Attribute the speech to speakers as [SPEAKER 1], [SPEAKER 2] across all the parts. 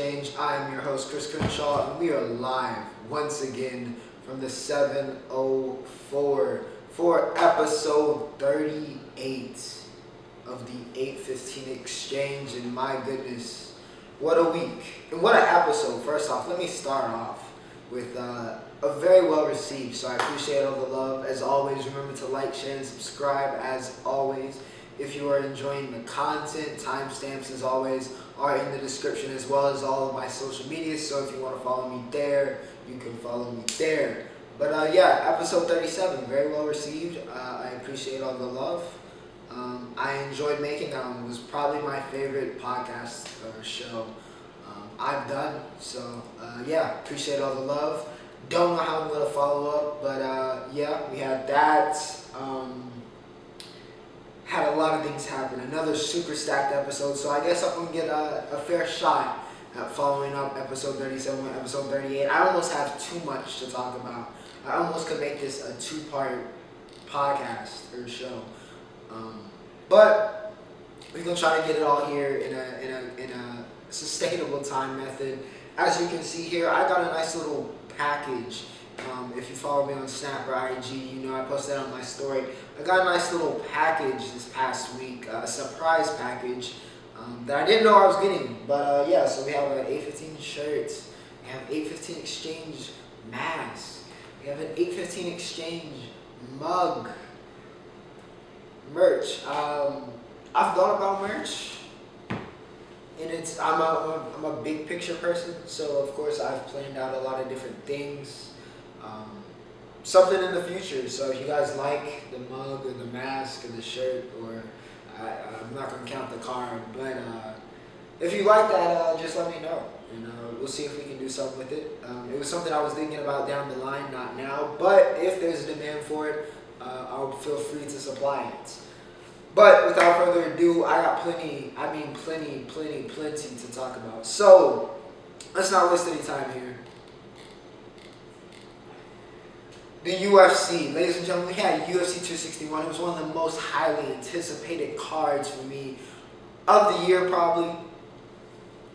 [SPEAKER 1] Exchange. I am your host, Chris Crenshaw, and we are live once again from the 704 for episode 38 of the 815 Exchange. And my goodness, what a week and what an episode. First off, let me start off with a very well received, so I appreciate all the love. As always, remember to like, share, and subscribe as always. If you are enjoying the content, timestamps as always are in the description, as well as all of my social media. So if you want to follow me there, you can follow me there. But yeah, episode 37, very well received. I appreciate all the love. I enjoyed making that one. It was probably my favorite podcast or show I've done. So yeah, appreciate all the love. Don't know how I'm going to follow up, but yeah, we had that. Had a lot of things happen. Another super stacked episode, so I guess I'm going to get a fair shot at following up episode 37 with episode 38. I almost have too much to talk about. I almost could make this a two-part podcast or show. But we're going to try to get it all here in a sustainable time method. As you can see here, I got a nice little package. If you follow me on Snap or IG, you know I posted that on my story. I got a nice little package this past week, a surprise package that I didn't know I was getting. But yeah, so we have an 815 shirt, we have 815 Exchange mask, we have an 815 Exchange mug, merch. I've thought about merch, and I'm a big picture person, so of course I've planned out a lot of different things. Something in the future. So if you guys like the mug or the mask or the shirt, or I'm not gonna count the card, but if you like that, just let me know. And we'll see if we can do something with it. It was something I was thinking about down the line, not now. But if there's a demand for it, I'll feel free to supply it. But without further ado, I got plenty to talk about. So let's not waste any time here. The UFC, ladies and gentlemen, we had UFC 261. It was one of the most highly anticipated cards for me of the year, probably.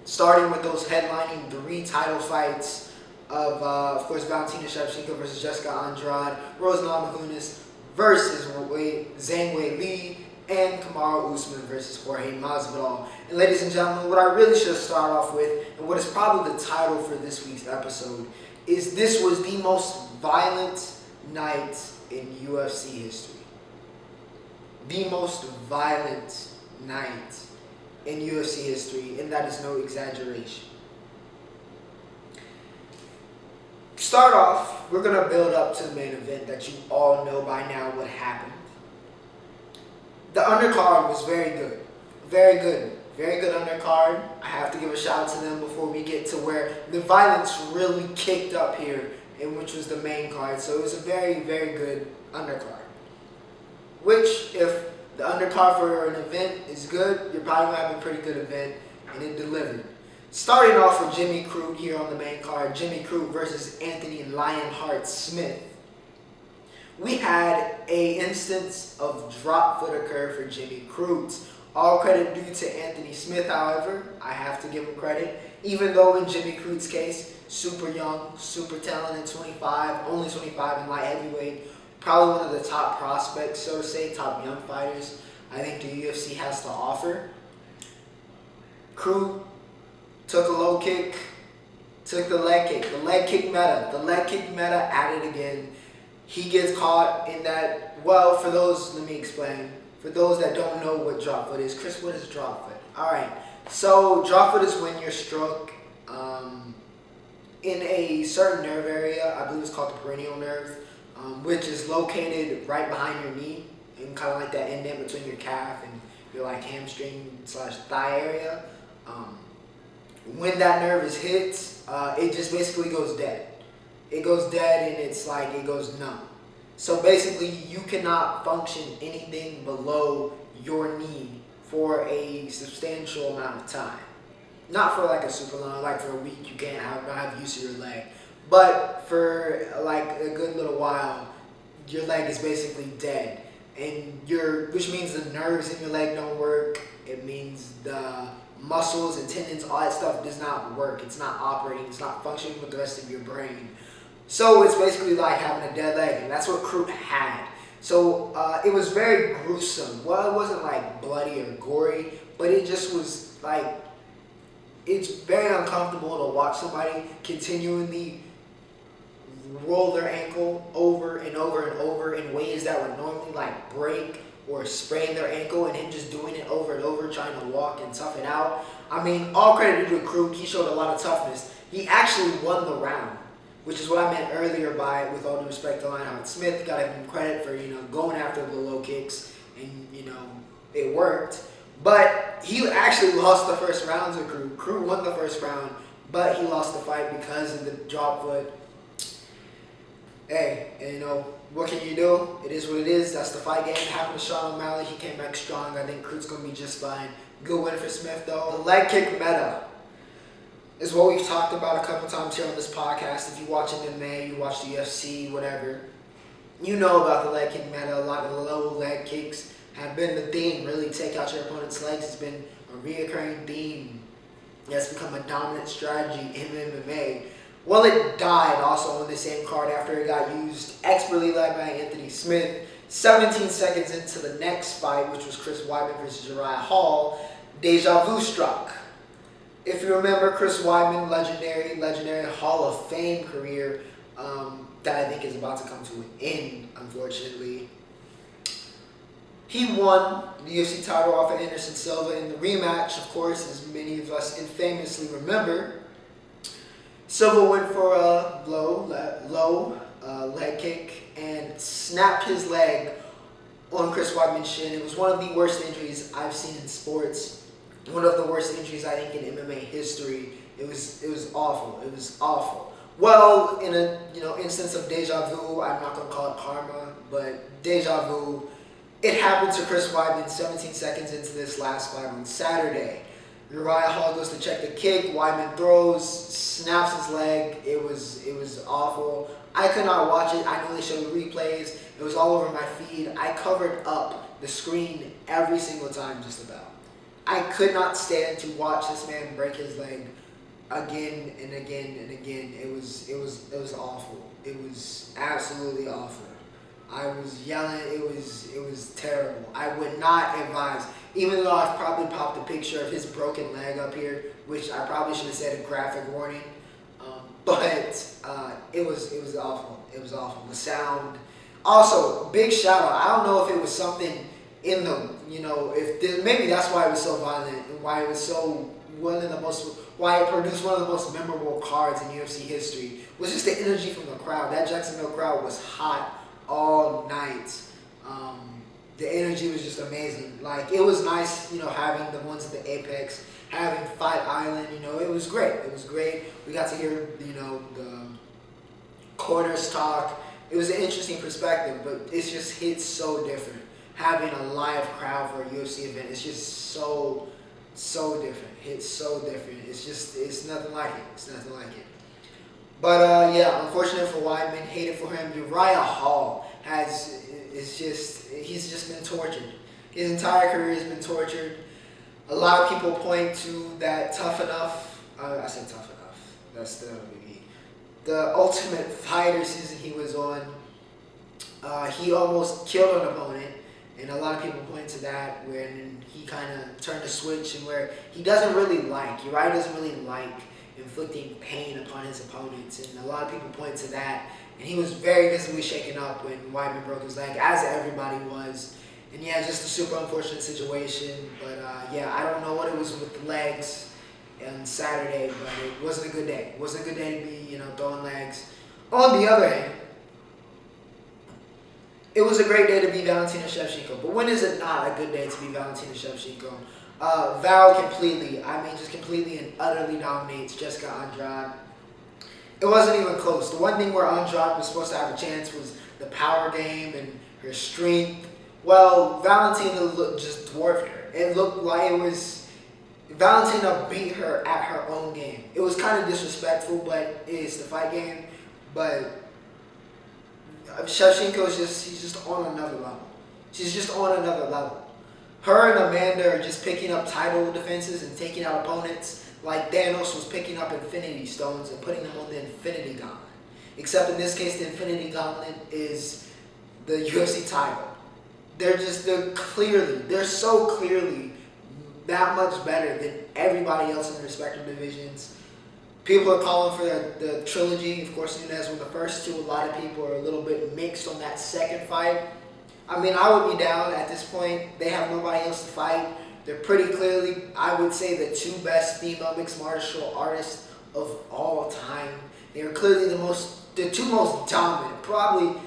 [SPEAKER 1] Starting with those headlining 3 title fights of course, Valentina Shevchenko versus Jessica Andrade, Rose Namajunas versus Zhang Weili, and Kamaru Usman versus Jorge Masvidal. And ladies and gentlemen, what I really should start off with, and what is probably the title for this week's episode, is this was the most violent night in UFC history. The most violent night in UFC history, and that is no exaggeration. Start off, we're going to build up to the main event that you all know by now what happened. The undercard was very good. Very good. Very good undercard. I have to give a shout out to them before we get to where the violence really kicked up here, and which was the main card. So it was a very, very good undercard. Which, if the undercard for an event is good, you're probably going to have a pretty good event, and it delivered. Starting off with Jimmy Crute here on the main card, Jimmy Crute versus Anthony Lionheart Smith. We had a instance of drop foot occur for Jimmy Crute. All credit due to Anthony Smith, however. I have to give him credit. Even though in Jimmy Crute's case, super young, super talented, 25, only 25 in light heavyweight, probably one of the top prospects, so to say, top young fighters I think the UFC has to offer. Crute took a low kick, took the leg kick meta. The leg kick meta at it again. He gets caught in that, well, for those, let me explain. For those that don't know what drop foot is, Chris, what is drop foot? All right, so drop foot is when you're struck in a certain nerve area. I believe it's called the peroneal nerve, which is located right behind your knee, and kind of like that indent between your calf and your like hamstring/thigh area. When that nerve is hit, it just basically goes dead. It goes dead, and it's like it goes numb. So basically, you cannot function anything below your knee for a substantial amount of time. Not for like a super long, like for a week, you can't have use of your leg. But for like a good little while, your leg is basically dead. And which means the nerves in your leg don't work. It means the muscles and tendons, all that stuff does not work. It's not operating. It's not functioning with the rest of your brain. So it's basically like having a dead leg, and that's what Crute had. So it was very gruesome. Well, it wasn't like bloody or gory, but it just was like, it's very uncomfortable to watch somebody continually roll their ankle over and over and over in ways that would normally like break or sprain their ankle, and him just doing it over and over, trying to walk and tough it out. I mean, all credit to Crute. He showed a lot of toughness. He actually won the round, which is what I meant earlier by, with all due respect to Lionheart Smith, got to give him credit for, going after the low kicks, and, it worked. But he actually lost the first round to Crute. Crute won the first round, but he lost the fight because of the drop foot. Hey, and what can you do? It is what it is. That's the fight game. It happened to Sean O'Malley. He came back strong. I think Crute's going to be just fine. Good win for Smith, though. The leg kick meta is what we've talked about a couple times here on this podcast. If you watch MMA, you watch the UFC, whatever, you know about the leg kick meta. A lot of low leg kicks have been the theme. Really take out your opponent's legs. It's been a reoccurring theme that's become a dominant strategy in MMA. Well, it died also on the same card after it got used, expertly led by Anthony Smith. 17 seconds into the next fight, which was Chris Weidman versus Uriah Hall, deja vu struck. If you remember, Chris Weidman, legendary Hall of Fame career that I think is about to come to an end, unfortunately. He won the UFC title off of Anderson Silva in the rematch, of course, as many of us infamously remember. Silva went for a low leg kick and snapped his leg on Chris Weidman's shin. It was one of the worst injuries I've seen in sports. One of the worst injuries I think in MMA history. It was awful. It was awful. Well, in a instance of deja vu, I'm not gonna call it karma, but deja vu. It happened to Chris Weidman 17 seconds into this last fight on Saturday. Uriah Hall goes to check the kick. Weidman throws, snaps his leg. It was awful. I could not watch it. I know they showed replays. It was all over my feed. I covered up the screen every single time, just about. I could not stand to watch this man break his leg again and again and again. It was awful. It was absolutely awful. I was yelling. It was terrible. I would not advise. Even though I've probably popped a picture of his broken leg up here, which I probably should have said a graphic warning, but it was awful. It was awful. The sound. Also, big shout out. I don't know if it was something in the, maybe that's why it was so violent and why it was so why it produced one of the most memorable cards in UFC history, was just the energy from the crowd. That Jacksonville crowd was hot all night. The energy was just amazing. Like, it was nice, having the ones at the Apex, having Fight Island, it was great. It was great. We got to hear, the corners talk. It was an interesting perspective, but it's just hits so different. Having a live crowd for a UFC event, it's just so different. It's so different. It's nothing like it. It's nothing like it. But, unfortunate for Weidman, hated for him. Uriah Hall he's just been tortured. His entire career has been tortured. A lot of people point to that Tough Enough. I said Tough Enough. That's the Ultimate Fighter season he was on. He almost killed an opponent, and a lot of people point to that when he kind of turned the switch, and where he doesn't really Uriah doesn't really like inflicting pain upon his opponents, and a lot of people point to that. And he was very visibly shaken up when Weidman broke his leg, as everybody was. And just a super unfortunate situation. But I don't know what it was with the legs on Saturday, but it wasn't a good day. It wasn't a good day to be, throwing legs. On the other hand, it was a great day to be Valentina Shevchenko. But when is it not a good day to be Valentina Shevchenko? Val completely and utterly dominates Jessica Andrade. It wasn't even close. The one thing where Andrade was supposed to have a chance was the power game and her strength. Well, Valentina just dwarfed her. It looked like Valentina beat her at her own game. It was kind of disrespectful, but it's the fight game. But Shevchenko she's just on another level. She's just on another level. Her and Amanda are just picking up title defenses and taking out opponents like Thanos was picking up Infinity Stones and putting them on the Infinity Gauntlet. Except in this case, the Infinity Gauntlet is the UFC title. They're so clearly that much better than everybody else in their respective divisions. People are calling for the trilogy. Of course, Nunes won the first two. A lot of people are a little bit mixed on that second fight. I mean, I would be down at this point. They have nobody else to fight. They're pretty clearly, I would say, the two best female mixed martial artists of all time. They are clearly the two most dominant, probably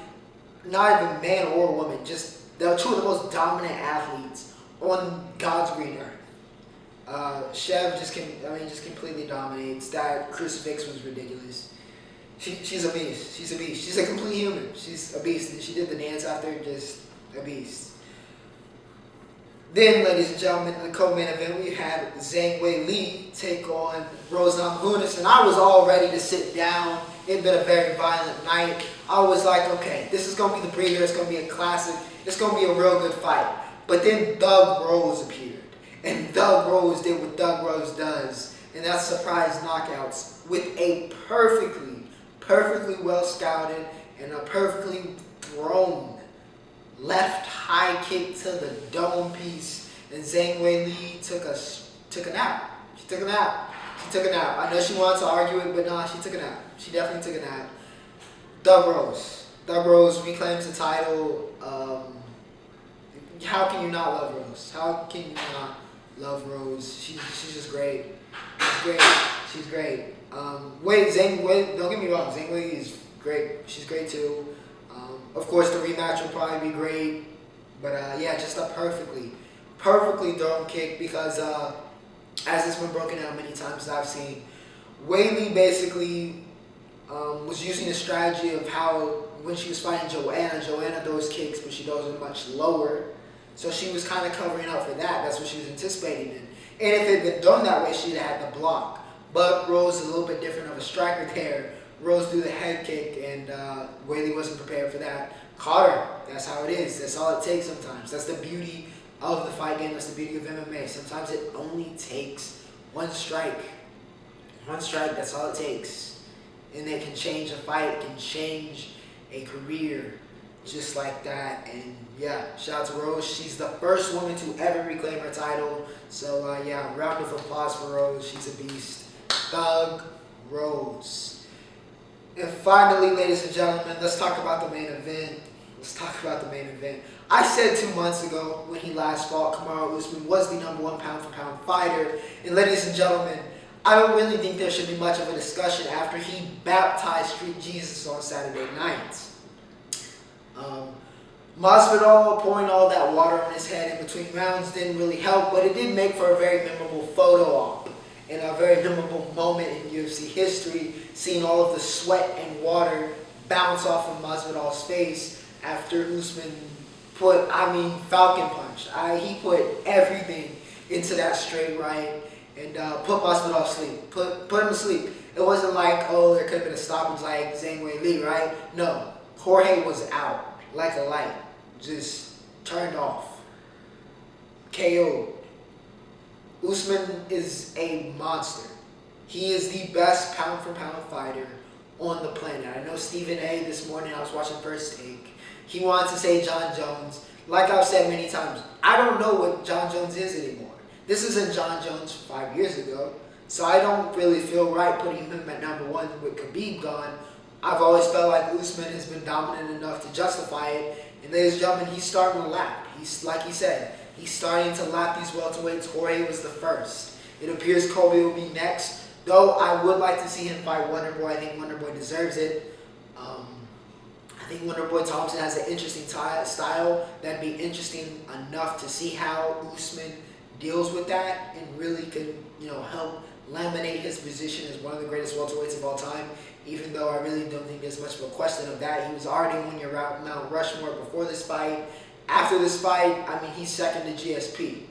[SPEAKER 1] not even man or woman, just the two of the most dominant athletes on God's green earth. Chev just completely dominates. That crucifix was ridiculous. She's a beast. She's a beast. She's a complete human. She's a beast. And she did the dance after, just a beast. Then, ladies and gentlemen, in the co-main event, we had Zhang Weili take on Rose Namajunas, and I was all ready to sit down. It had been a very violent night. I was like, okay, this is going to be the breather. It's going to be a classic. It's going to be a real good fight. But then Doug Rose appeared, and Doug Rose did what Doug Rose does, and that's surprise knockouts with a perfectly well scouted and a perfectly thrown left high kick to the dome piece, and Zhang Weili took a nap. She took a nap. I know she wanted to argue it, but nah, she took a nap. She definitely took a nap. Doug Rose reclaims the title. How can you not love Rose? How can you not love Rose? She's just great. She's great. Zhang Weili, don't get me wrong, Zhang Weili is great. She's great too. Of course, the rematch will probably be great, but yeah, just a perfectly thrown kick because as it's been broken down many times I've seen, Weili basically was using the strategy of how when she was fighting Joanna throws kicks, but she throws them much lower. So she was kind of covering up for that. That's what she was anticipating in. And if it had been done that way, she'd have had the block. But Rose is a little bit different of a striker there. Rose threw the head kick, and Weili wasn't prepared for that. Caught her. That's how it is. That's all it takes sometimes. That's the beauty of the fight game. That's the beauty of MMA. Sometimes it only takes one strike. One strike, that's all it takes. And it can change a fight, can change a career just like that. And yeah, shout out to Rose. She's the first woman to ever reclaim her title. So yeah, round of applause for Rose. She's a beast. Doug Rose. And finally, ladies and gentlemen, let's talk about the main event. I said 2 months ago when he last fought, Kamaru Usman was the #1 pound-for-pound fighter. And ladies and gentlemen, I don't really think there should be much of a discussion after he baptized Street Jesus on Saturday night. Masvidal pouring all that water on his head in between rounds didn't really help, but it did make for a very memorable photo op and a very memorable moment in UFC history, seeing all of the sweat and water bounce off of Masvidal's face after Usman put, Falcon punch. He put everything into that straight right and put Masvidal to sleep. Put him to sleep. It wasn't like, oh, there could have been a stoppage like Zhang Weili, right? No. Jorge was out like a light. Just turned off. KO'd. Usman is a monster. He is the best pound-for-pound fighter on the planet. I know Stephen A. this morning, I was watching First Take. He wanted to say John Jones. Like I've said many times, I don't know what John Jones is anymore. This isn't John Jones 5 years ago. So I don't really feel right putting him at #1 with Khabib gone. I've always felt like Usman has been dominant enough to justify it. And ladies and gentlemen, he's starting to lap. Like he said, he's starting to lap these welterweights. Jorge was the first. It appears Colby will be next. Though I would like to see him fight Wonderboy. I think Wonderboy deserves it. I think Wonderboy Thompson has an interesting style. That'd be interesting enough to see how Usman deals with that and really can, help laminate his position as one of the greatest welterweights of all time. Even though I really don't think there's much of a question of that. He was already on your Mount Rushmore before this fight. After this fight, he's second to GSP.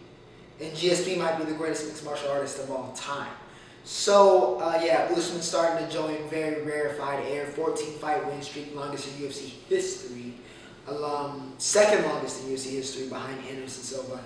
[SPEAKER 1] And GSP might be the greatest mixed martial artist of all time. So, Usman's starting to join very rarefied air. 14-fight win streak, longest in UFC history. Second longest in UFC history behind Anderson Silva.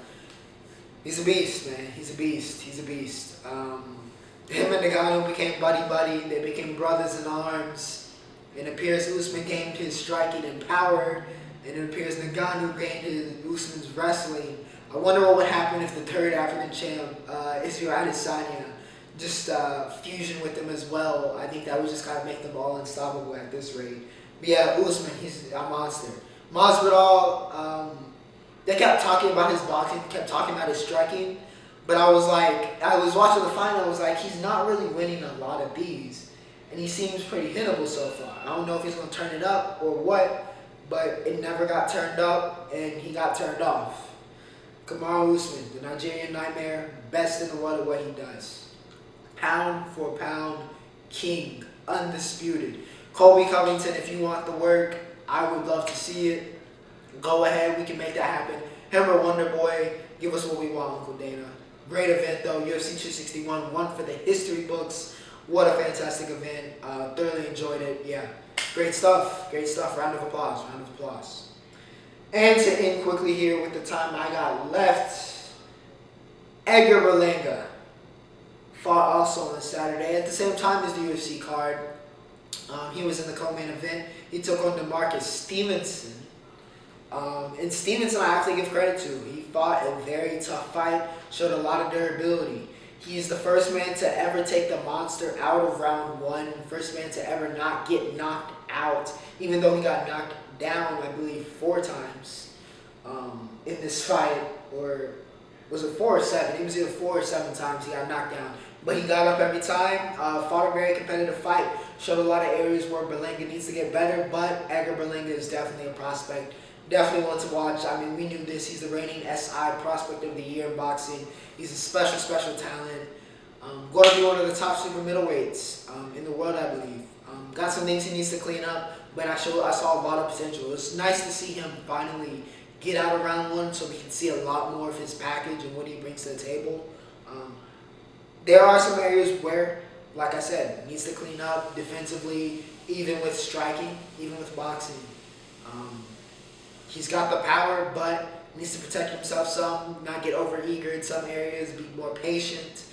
[SPEAKER 1] He's a beast, man. He's a beast. He's a beast. Him and Ngannou became buddy-buddy. They became brothers in arms. It appears Usman gained his striking and power. And it appears Ngannou gained Usman's wrestling. I wonder what would happen if the third African champ, Israel Adesanya, just fusion with them as well. I think that would just kind of make them all unstoppable at this rate. But yeah, Usman, he's a monster. Masvidal, they kept talking about his boxing, kept talking about his striking. But I was watching the final, I was like, he's not really winning a lot of these. And he seems pretty hittable so far. I don't know if he's going to turn it up or what, but it never got turned up, and he got turned off. Kamaru Usman, the Nigerian Nightmare, best in the world at what he does. Pound for pound, king, undisputed. Colby Covington, if you want the work, I would love to see it. Go ahead, we can make that happen. Him or Wonder Boy, give us what we want, Uncle Dana. Great event though, UFC 261, one for the history books. What a fantastic event. Thoroughly enjoyed it. Yeah, great stuff. Great stuff. Round of applause. Round of applause. And to end quickly here with the time I got left, Edgar Berlanga fought also on Saturday at the same time as the UFC card. He was in the co-main event. He took on DeMarcus Stevenson. And Stevenson, I have to give credit to. He fought a very tough fight, showed a lot of durability. He's the first man to ever take the monster out of round one, first man to ever not get knocked out, even though he got knocked down, I believe, 4 times in this fight, or was it 4 or 7? It was either 4 or 7 times he got knocked down. But he got up every time, fought a very competitive fight, showed a lot of areas where Berlanga needs to get better, but Edgar Berlanga is definitely a prospect. Definitely one to watch. I mean, we knew this. He's the reigning SI Prospect of the Year in boxing. He's a special, special talent. Going to be one of the top super middleweights in the world, I believe. Got some things he needs to clean up, but I saw a lot of potential. It's nice to see him finally get out of round one so we can see a lot more of his package and what he brings to the table. There are some areas where, like I said, needs to clean up defensively, even with striking, even with boxing. He's got the power, but needs to protect himself some, not get over-eager in some areas, be more patient.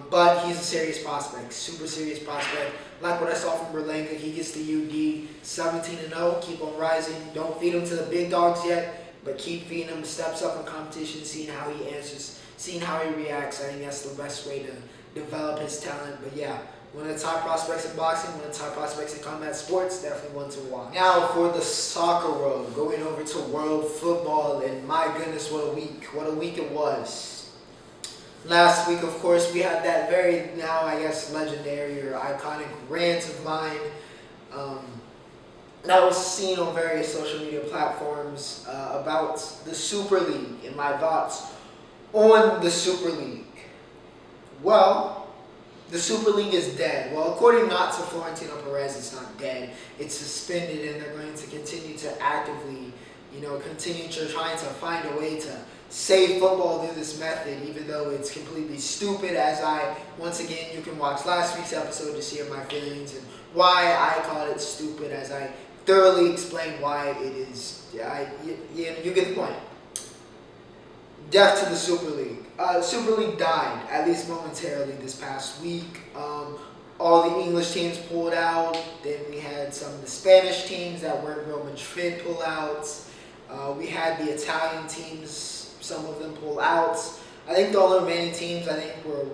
[SPEAKER 1] But he's a serious prospect, super serious prospect. Like what I saw from Berlanga, he gets the UD 17-0, keep on rising. Don't feed him to the big dogs yet, but keep feeding him, steps up in competition, seeing how he answers, seeing how he reacts. I think that's the best way to develop his talent. But yeah, one of the top prospects in boxing, one of the top prospects in combat sports, definitely one to watch. Now for the soccer world, going over to world football, and my goodness, what a week. What a week it was. Last week, of course, we had that very, now I guess, legendary or iconic rant of mine that was seen on various social media platforms about the Super League and my thoughts on the Super League. Well, the Super League is dead. Well, according not to Florentino Perez, it's not dead. It's suspended, and they're going to continue to actively, continue to trying to find a way to save football through this method, even though it's completely stupid. As once again, you can watch last week's episode to hear my feelings and why I call it stupid, as I thoroughly explain why it is. You get the point. Death to the Super League. Super League died, at least momentarily, this past week. All the English teams pulled out. Then we had some of the Spanish teams that weren't Real Madrid pull out. We had the Italian teams, some of them pull out. I think the only remaining teams, were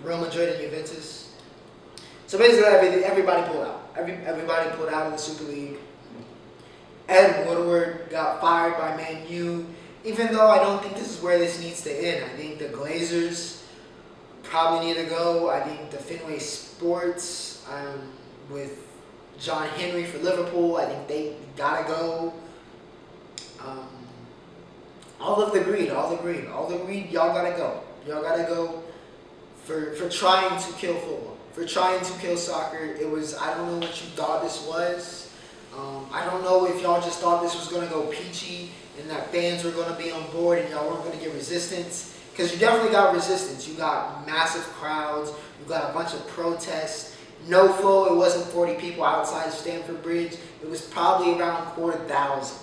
[SPEAKER 1] Real Madrid and Juventus. So basically, everybody pulled out. Everybody pulled out of the Super League. Ed Woodward got fired by Man U. Even though I don't think this is where this needs to end. I think the Glazers probably need to go. I think the Fenway Sports with John Henry for Liverpool, I think they gotta go. All of the greed, y'all gotta go. Y'all gotta go for trying to kill football, for trying to kill soccer. I don't know what you thought this was. I don't know if y'all just thought this was gonna go peachy and that fans were gonna be on board and y'all weren't gonna get resistance. Because you definitely got resistance. You got massive crowds. You got a bunch of protests. No flow. It wasn't 40 people outside Stamford Bridge. It was probably around 4,000.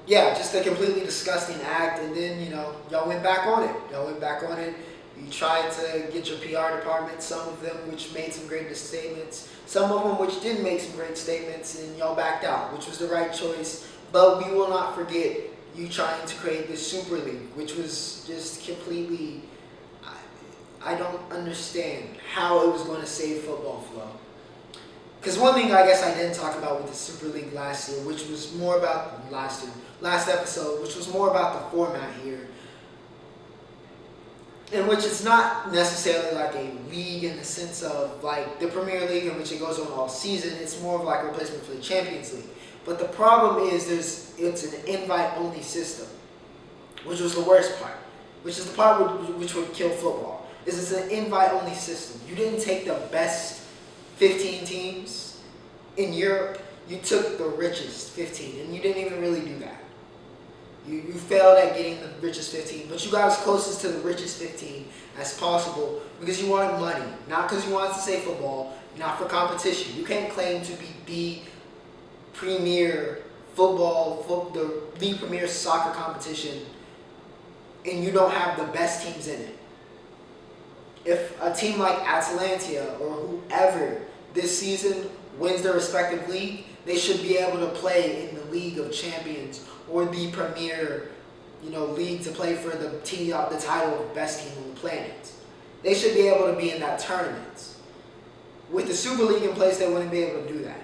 [SPEAKER 1] Yeah, just a completely disgusting act. And then, y'all went back on it. You tried to get your PR department, some of them which made some great statements, some of them which didn't make some great statements, and y'all backed out, which was the right choice. But we will not forget you trying to create this Super League, which was just completely, I don't understand how it was going to save football flow. Because one thing I guess I didn't talk about with the Super League last year, which was more about last episode, which was more about the format here, in which it's not necessarily like a league in the sense of like the Premier League in which it goes on all season. It's more of like a replacement for the Champions League. But the problem is it's an invite-only system, which was the worst part, which is the part which would kill football. It's an invite-only system. You didn't take the best 15 teams in Europe. You took the richest 15, and you didn't even really do that. You failed at getting the richest 15, but you got as closest to the richest 15 as possible because you wanted money, not because you wanted to say football, not for competition. You can't claim to be the premier the premier soccer competition, and you don't have the best teams in it. If a team like Atalanta or whoever this season wins their respective league, they should be able to play in the League of Champions or the premier, league to play for the title of best team on the planet. They should be able to be in that tournament. With the Super League in place, they wouldn't be able to do that.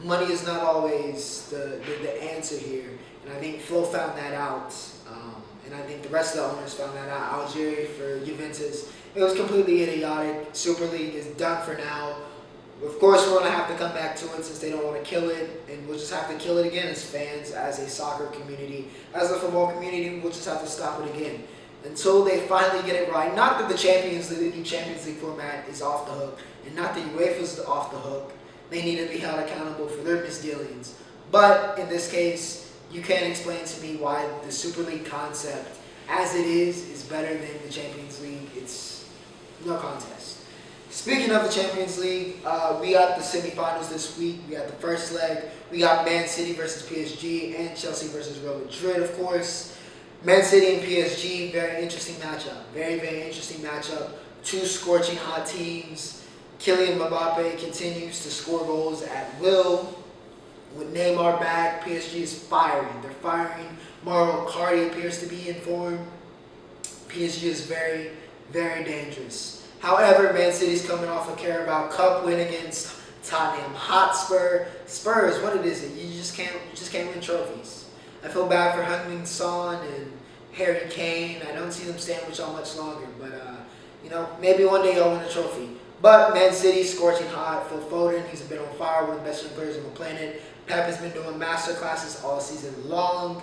[SPEAKER 1] Money is not always the answer here, and I think Phil found that out, and I think the rest of the owners found that out. Algeria for Juventus, it was completely idiotic. Super League is done for now. Of course, we're going to have to come back to it since they don't want to kill it, and we'll just have to kill it again as fans, as a soccer community, as a football community. We'll just have to stop it again until they finally get it right. Not that the new Champions League format is off the hook, and not that UEFA's off the hook. They need to be held accountable for their misdealings. But in this case, you can't explain to me why the Super League concept, as it is better than the Champions League. It's no contest. Speaking of the Champions League, we got the semifinals this week. We got the first leg. We got Man City versus PSG and Chelsea versus Real Madrid, of course. Man City and PSG, very interesting matchup. Very, very interesting matchup. Two scorching hot teams. Kylian Mbappe continues to score goals at will. With Neymar back, PSG is firing. They're firing. Marleau appears to be in form. PSG is very, very dangerous. However, Man City's coming off a Carabao Cup win against Tottenham Hotspur. Spurs, what it is it? You just can't win trophies. I feel bad for Heung-min Son and Harry Kane. I don't see them staying with y'all much longer, but maybe one day y'all win a trophy. But Man City scorching hot. Phil Foden, he's been on fire, one of the best young players on the planet. Pep has been doing master classes all season long.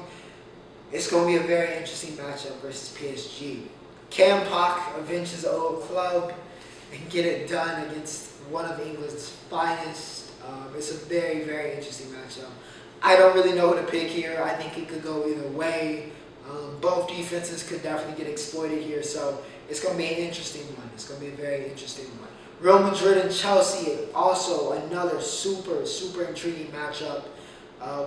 [SPEAKER 1] It's going to be a very interesting matchup versus PSG. Can Pak avenge his old club and get it done against one of England's finest? It's a very, very interesting matchup. I don't really know who to pick here. I think it could go either way. Both defenses could definitely get exploited here, so it's going to be an interesting one. It's going to be a very interesting one. Real Madrid and Chelsea, also another super, super intriguing matchup.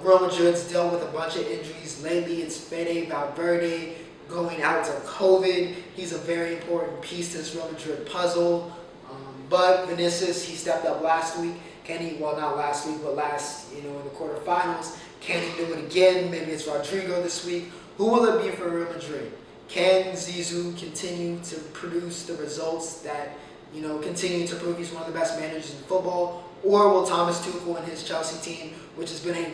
[SPEAKER 1] Real Madrid's dealt with a bunch of injuries lately. It's Fede Valverde going out to COVID. He's a very important piece to this Real Madrid puzzle. But Vinicius, he stepped up last week. Can he, well, not last week, but in the quarterfinals. Can he do it again? Maybe it's Rodrigo this week. Who will it be for Real Madrid? Can Zizou continue to produce the results that, continue to prove he's one of the best managers in football? Or will Thomas Tuchel and his Chelsea team, which has been a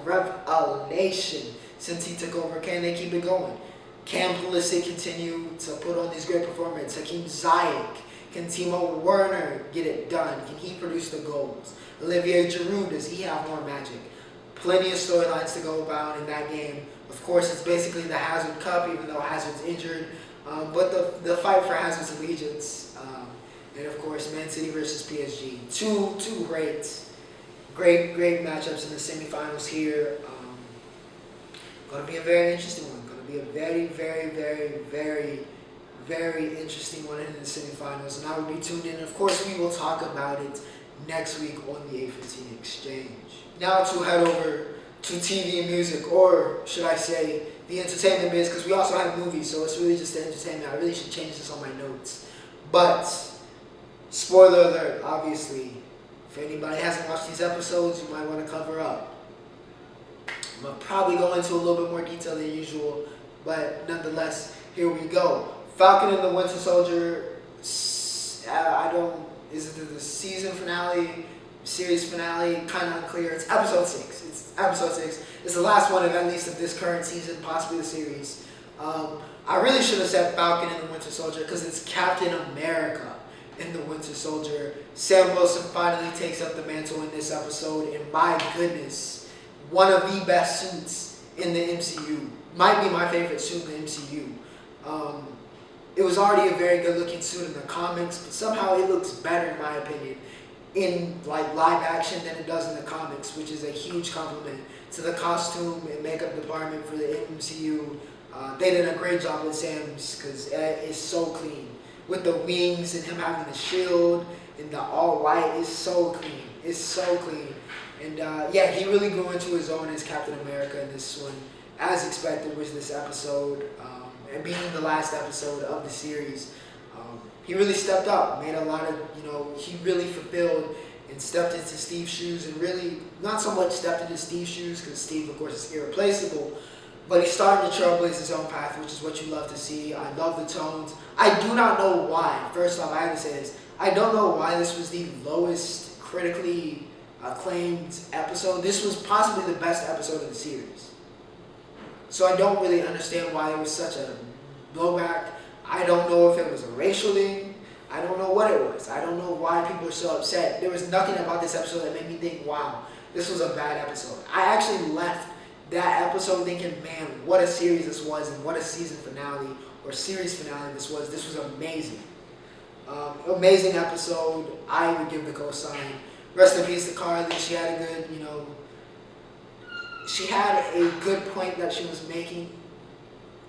[SPEAKER 1] revelation since he took over, can they keep it going? Can Pulisic continue to put on these great performances? Hakim Ziyech, can Timo Werner get it done? Can he produce the goals? Olivier Giroud, does he have more magic? Plenty of storylines to go about in that game. Of course, it's basically the Hazard Cup, even though Hazard's injured. But the fight for Hazard's allegiance. And of course, Man City versus PSG. Two great matchups in the semifinals here. Going to be a very interesting one. Going to be a very, very, very, very, very interesting one in the semifinals. And I will be tuned in. Of course, we will talk about it next week on the 815 Exchange. Now to head over to TV and music, or should I say the entertainment biz, because we also have movies, so it's really just the entertainment. I really should change this on my notes. But, spoiler alert, obviously, if anybody hasn't watched these episodes, you might want to cover up. I'm going to probably go into a little bit more detail than usual, but nonetheless, here we go. Falcon and the Winter Soldier, is it the season finale, series finale, kind of unclear. It's episode 6. It's the last one of at least of this current season, possibly the series. I really should have said Falcon and the Winter Soldier because it's Captain America and the Winter Soldier. Sam Wilson finally takes up the mantle in this episode, and my goodness, one of the best suits in the MCU. Might be my favorite suit in the MCU. It was already a very good looking suit in the comics, but somehow it looks better in my opinion in like live action than it does in the comics, which is a huge compliment to the costume and makeup department for the MCU. They did a great job with Sam's because it's so clean. With the wings and him having the shield and the all white, it's so clean. It's so clean. And yeah, he really grew into his own as Captain America in this one. As expected was this episode. And being the last episode of the series, he really stepped up, made a lot of, he really fulfilled and stepped into Steve's shoes, and really, not so much stepped into Steve's shoes, because Steve, of course, is irreplaceable, but he started to trailblaze his own path, which is what you love to see. I love the tones. I do not know why. First off, I have to say this. I don't know why this was the lowest critically acclaimed episode. This was possibly the best episode of the series. So I don't really understand why it was such a blowback. I don't know if it was a racial thing. I don't know what it was. I don't know why people are so upset. There was nothing about this episode that made me think, wow, this was a bad episode. I actually left that episode thinking, man, what a series this was, and what a season finale or series finale this was. This was amazing. Amazing episode. I would give the cosign. Rest in peace to Carly. She had a good, she had a good point that she was making,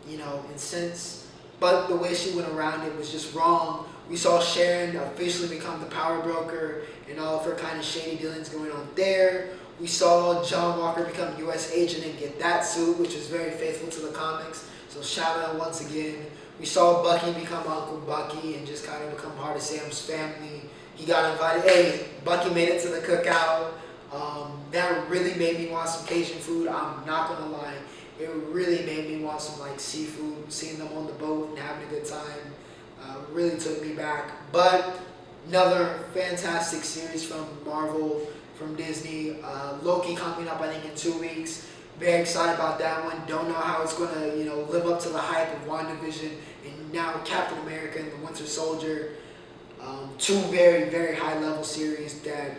[SPEAKER 1] in sense, but the way she went around it was just wrong. We saw Sharon officially become the power broker and all of her kind of shady dealings going on there. We saw John Walker become U.S. agent and get that suit, which is very faithful to the comics. So shout out once again. We saw Bucky become Uncle Bucky and just kind of become part of Sam's family. He got invited. Hey, Bucky made it to the cookout. That really made me want some Cajun food. I'm not gonna lie. It really made me want some seafood. Seeing them on the boat and having a good time really took me back. But another fantastic series from Marvel, from Disney. Loki coming up, I think, in 2 weeks. Very excited about that one. Don't know how it's gonna, live up to the hype of WandaVision and now Captain America and the Winter Soldier. Two very, very high level series that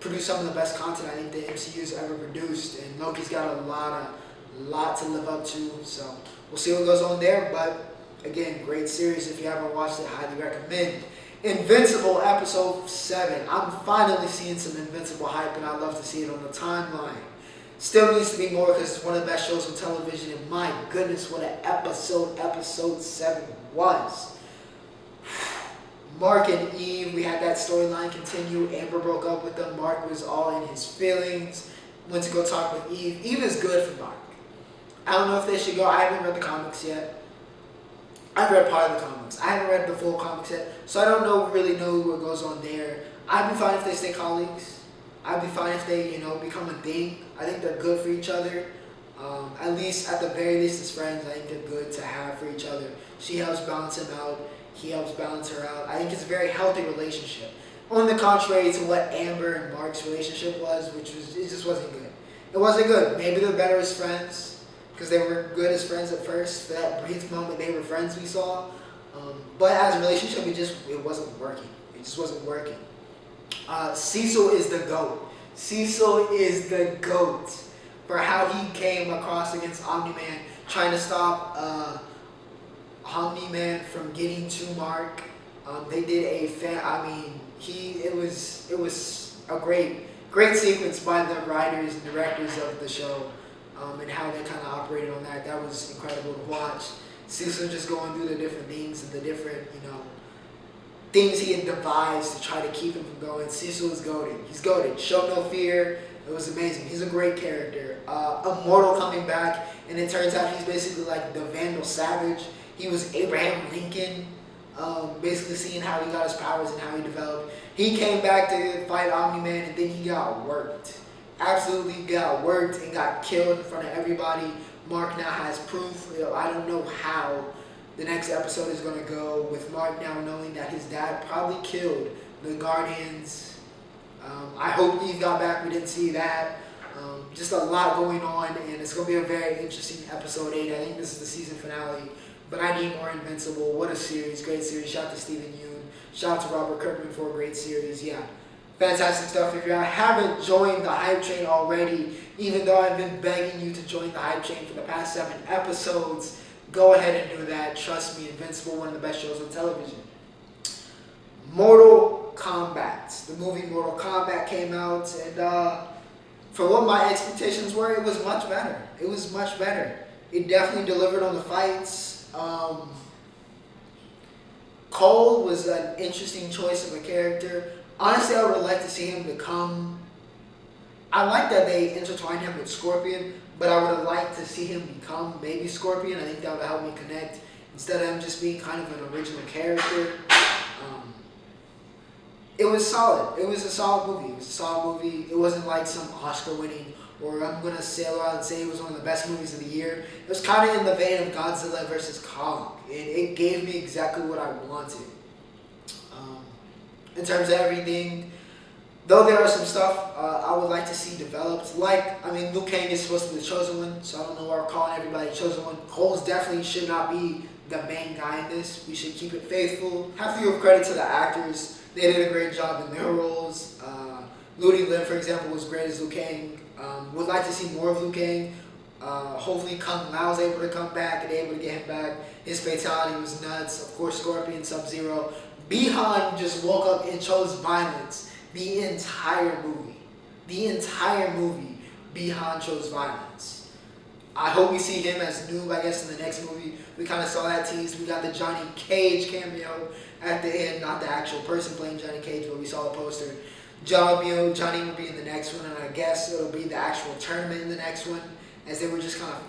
[SPEAKER 1] produce some of the best content I think the MCU's ever produced, and Loki's got a lot to live up to, so we'll see what goes on there. But again, great series. If you haven't watched it, highly recommend. Invincible episode 7. I'm finally seeing some Invincible hype, and I love to see it on the timeline. Still needs to be more because it's one of the best shows on television, and my goodness, what an episode 7 was. Mark and Eve, we had that storyline continue. Amber broke up with them. Mark was all in his feelings. Went to go talk with Eve. Eve is good for Mark. I don't know if they should go. I haven't read the comics yet. I've read part of the comics. I haven't read the full comics yet, so I don't really know what goes on there. I'd be fine if they stay colleagues. I'd be fine if they, become a thing. I think they're good for each other. At the very least, as friends, I think they're good to have for each other. She helps balance him out. He helps balance her out. I think it's a very healthy relationship. On the contrary to what Amber and Mark's relationship was, it just wasn't good. It wasn't good. Maybe they're better as friends because they were good as friends at first. For that brief moment they were friends, we saw. But as a relationship, it wasn't working. It just wasn't working. Cecil is the GOAT. Cecil is the GOAT for how he came across against Omni-Man, trying to stop Omni-Man from getting to Mark. They did it was a great sequence by the writers and directors of the show, and how they kind of operated on that. That was incredible to watch. Cecil just going through the different things and the different, things he had devised to try to keep him from going. Cecil is goated. He's goated. Show no fear. It was amazing. He's a great character. Immortal coming back, and it turns out he's basically like the Vandal Savage. He was Abraham Lincoln. Basically seeing how he got his powers and how he developed. He came back to fight Omni-Man, and then he got worked. Absolutely got worked and got killed in front of everybody. Mark now has proof. I don't know how the next episode is going to go with Mark now knowing that his dad probably killed the Guardians. I hope Eve got back. We didn't see that. Just a lot going on, and it's going to be a very interesting episode 8. I think this is the season finale. But I need more Invincible. What a series. Great series. Shout out to Stephen Yoon. Shout out to Robert Kirkman for a great series. Yeah. Fantastic stuff. If you haven't joined the Hype Train already, even though I've been begging you to join the Hype Train for the past 7 episodes, go ahead and do that. Trust me, Invincible, one of the best shows on television. Mortal Kombat. The movie Mortal Kombat came out, and for what my expectations were, it was much better. It was much better. It definitely delivered on the fights. Cole was an interesting choice of a character. Honestly, I would have liked to see him become... I like that they intertwined him with Scorpion, but I would have liked to see him become maybe Scorpion. I think that would help me connect instead of him just being kind of an original character. It was solid. It was a solid movie. It was a solid movie. It wasn't like some Oscar-winning, or I'm going to sail out and say it was one of the best movies of the year. It was kind of in the vein of Godzilla vs. Kong. It gave me exactly what I wanted. In terms of everything, though there are some stuff I would like to see developed. Liu Kang is supposed to be the chosen one, so I don't know why we're calling everybody chosen one. Cole's definitely should not be the main guy in this. We should keep it faithful. Have to give credit to the actors. They did a great job in their roles. Ludi Lin, for example, was great as Liu Kang. Would like to see more of Liu Kang. Hopefully Kung Lao's able to come back and able to get him back. His fatality was nuts. Of course, Scorpion, Sub-Zero. Bi-Han just woke up and chose violence. The entire movie. Bi-Han chose violence. I hope we see him as Noob, I guess, in the next movie. We kind of saw that tease. We got the Johnny Cage cameo at the end. Not the actual person playing Johnny Cage, but we saw the poster. Johnny will be in the next one, and I guess it'll be the actual tournament in the next one, as they were just kind of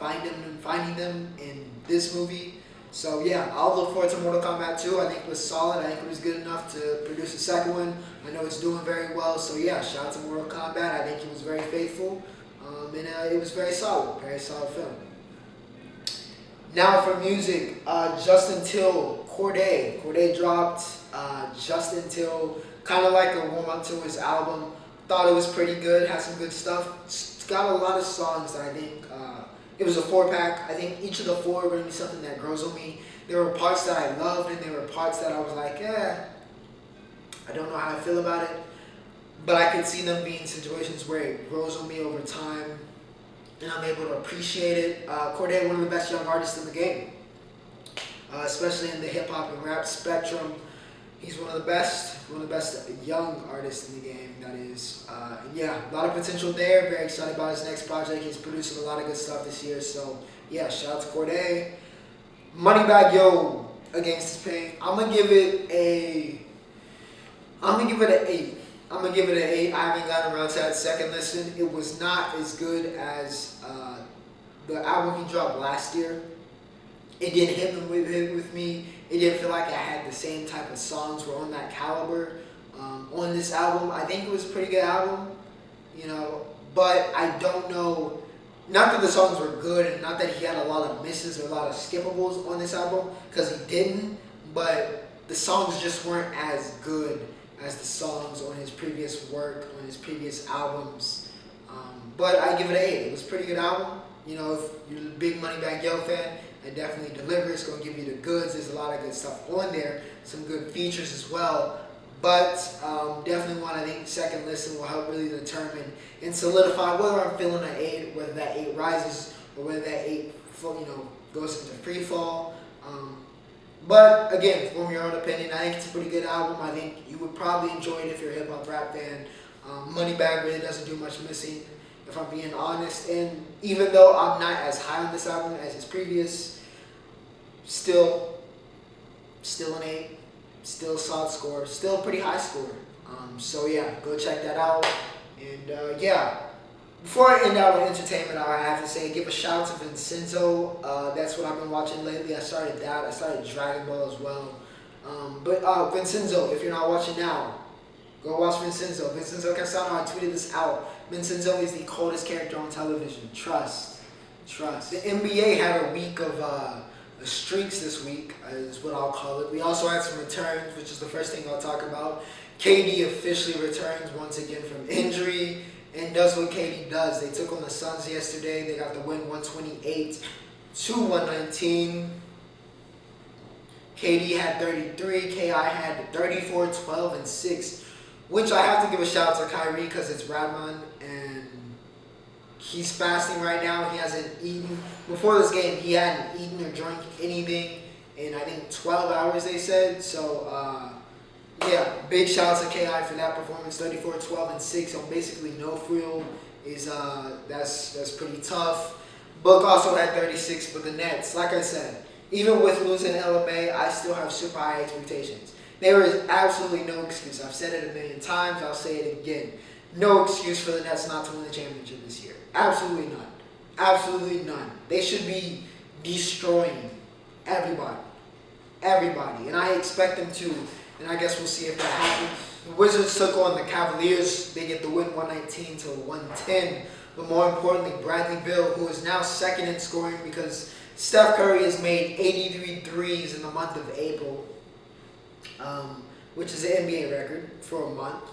[SPEAKER 1] finding them in this movie. So yeah, I'll look forward to Mortal Kombat 2. I think it was solid. I think it was good enough to produce a second one. I know it's doing very well. So yeah, shout out to Mortal Kombat. I think it was very faithful. And it was very solid film. Now for music, Justin Till, Cordae. Cordae dropped Justin Till, kind of like a warm-up to his album. Thought it was pretty good, had some good stuff. It's got a lot of songs that I think, it was a 4-pack. I think each of the 4 are going to be something that grows on me. There were parts that I loved, and there were parts that I was like, I don't know how I feel about it. But I could see them being situations where it grows on me over time, and I'm able to appreciate it. Cordae, one of the best young artists in the game, especially in the hip-hop and rap spectrum. He's one of the best young artists in the game, that is. Yeah, a lot of potential there. Very excited about his next project. He's producing a lot of good stuff this year. So, yeah, shout out to Cordae. Moneybagg Yo against his pain. I'm going to give it an 8. I'm going to give it an 8. I haven't gotten around to that second listen. It was not as good as the album he dropped last year. It didn't hit with me. It didn't feel like I had the same type of songs were on that caliber on this album. I think it was a pretty good album, but I don't know. Not that the songs were good, and not that he had a lot of misses or a lot of skippables on this album, because he didn't, but the songs just weren't as good as the songs on his previous work, on his previous albums. But I give it an 8. It was a pretty good album. If you're a big Moneybagg Yo fan, it definitely delivers. It's going to give you the goods. There's a lot of good stuff on there. Some good features as well. But definitely I think second listen will help really determine and solidify whether I'm feeling an 8, whether that 8 rises, or whether that 8 goes into free fall. But again, form your own opinion. I think it's a pretty good album. I think you would probably enjoy it if you're a hip hop rap fan. Moneybagg really doesn't do much missing, if I'm being honest. And even though I'm not as high on this album as his previous, still an 8. Still solid score. Still pretty high score. So yeah, go check that out. And yeah, before I end out on entertainment, I have to say, give a shout out to Vincenzo. That's what I've been watching lately. I started that. I started Dragon Ball as well. But Vincenzo, if you're not watching now, go watch Vincenzo. Vincenzo Cassano, I tweeted this out. Vincenzo is the coldest character on television. Trust. The NBA had a week of streaks this week, is what I'll call it. We also had some returns, which is the first thing I'll talk about. KD officially returns once again from injury and does what KD does. They took on the Suns yesterday. They got the win 128 to 119. KD had 33. KI had 34, 12, and 6. Which I have to give a shout out to Kyrie because it's Radman and he's fasting right now. He hasn't eaten. Before this game, he hadn't eaten or drank anything in, I think, 12 hours, they said. So, yeah, big shout out to KI for that performance. 34, 12, and 6 on basically no fuel is that's pretty tough. Book also had 36, but the Nets, like I said, even with losing LMA, I still have super high expectations. There is absolutely no excuse. I've said it a million times. I'll say it again. No excuse for the Nets not to win the championship this year. Absolutely none. Absolutely none. They should be destroying everybody. Everybody. And I expect them to. And I guess we'll see if that happens. The Wizards took on the Cavaliers. They get the win 119 to 110. But more importantly, Bradley Beal, who is now second in scoring because Steph Curry has made 83 threes in the month of April. Which is an NBA record for a month.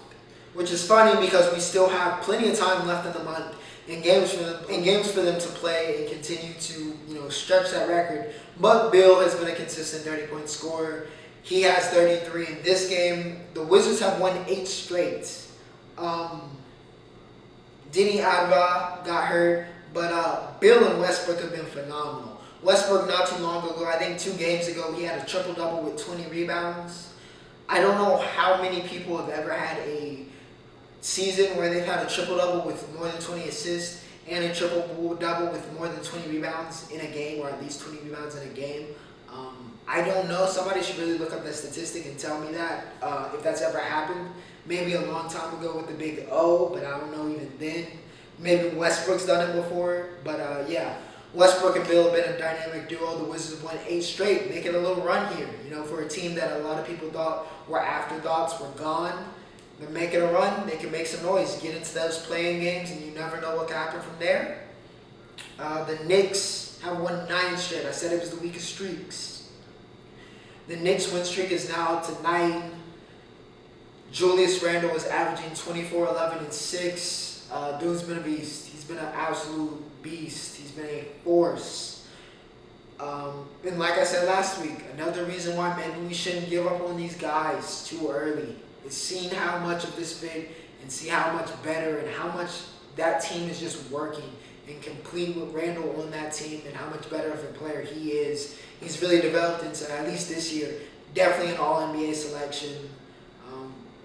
[SPEAKER 1] Which is funny because we still have plenty of time left in the month and games for them to play and continue to stretch that record. But Bill has been a consistent 30-point scorer. He has 33 in this game. The Wizards have won 8 straight. Denny Adva got hurt, but Bill and Westbrook have been phenomenal. Westbrook not too long ago, I think 2 games ago, he had a triple-double with 20 rebounds. I don't know how many people have ever had a season where they've had a triple-double with more than 20 assists and a triple-double with more than 20 rebounds in a game, or at least 20 rebounds in a game. I don't know. Somebody should really look up that statistic and tell me that, if that's ever happened. Maybe a long time ago with the big O, but I don't know even then. Maybe Westbrook's done it before, but yeah. Westbrook and Bill have been a dynamic duo. The Wizards won 8 straight, making a little run here. For a team that a lot of people thought were afterthoughts, were gone. They're making a run. They can make some noise, get into those playing games, and you never know what can happen from there. The Knicks have won 9 straight. I said it was the weakest streaks. The Knicks win streak is now up to 9. Julius Randle is averaging 24, 11, and 6. Dude's been a beast. He's been an absolute beast. He's been a force. And like I said last week, another reason why maybe we shouldn't give up on these guys too early is seeing how much of this fit and see how much better and how much that team is just working and complete with Randall on that team and how much better of a player he is. He's really developed into, at least this year, definitely an All-NBA selection.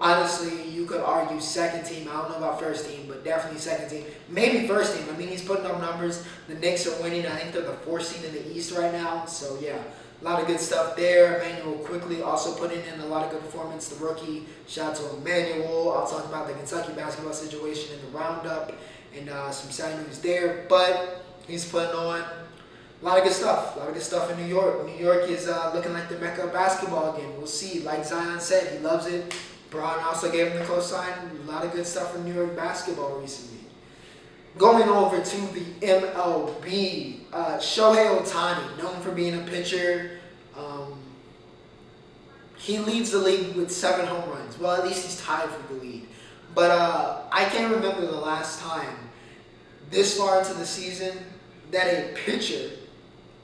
[SPEAKER 1] Honestly, you could argue second team. I don't know about first team, but definitely second team. Maybe first team. I mean, he's putting up numbers. The Knicks are winning. I think they're the 4th seed in the East right now. So, yeah, a lot of good stuff there. Emmanuel quickly also putting in a lot of good performance. The rookie, shout out to Emmanuel. I'll talk about the Kentucky basketball situation in the Roundup and some sad news there. But he's putting on a lot of good stuff. A lot of good stuff in New York. New York is looking like the Mecca of basketball again. We'll see. Like Zion said, he loves it. Braun also gave him the cosign. A lot of good stuff from New York basketball recently. Going over to the MLB, Shohei Ohtani, known for being a pitcher. He leads the league with 7 home runs. Well, at least he's tied for the lead. But I can't remember the last time this far into the season that a pitcher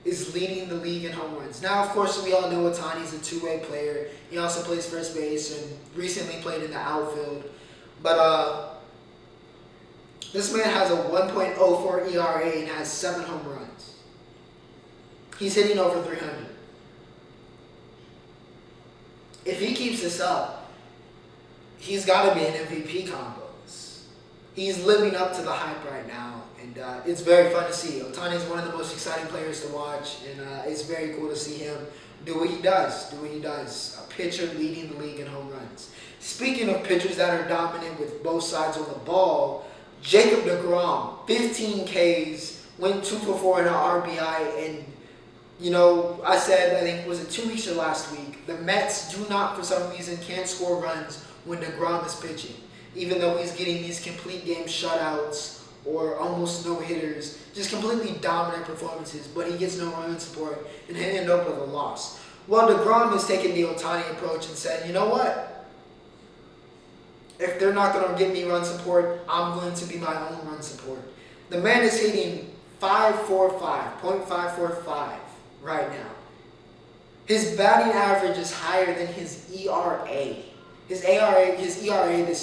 [SPEAKER 1] is leading the league in home runs. Now, of course, we all know Ohtani's a 2-way player. He also plays first base and recently played in the outfield. But this man has a 1.04 ERA and has 7 home runs. He's hitting over 300. If he keeps this up, he's got to be in MVP combos. he's living up to the hype right now, and it's very fun to see. Ohtani is one of the most exciting players to watch, and it's very cool to see him do what he does. A pitcher leading the league in home runs. Speaking of pitchers that are dominant with both sides of the ball, Jacob deGrom, 15 Ks, went 2 for 4 in an RBI, and you know, I said, I think, was it 2 weeks or last week, the Mets do not, for some reason, can't score runs when deGrom is pitching. Even though he's getting these complete game shutouts or almost no hitters, just completely dominant performances, but he gets no run support and he'll end up with a loss. Well, deGrom has taken the Ohtani approach and said, you know what? If they're not going to give me run support, I'm going to be my own run support. The man is hitting .545 right now. His batting average is higher than his ERA. His ERA this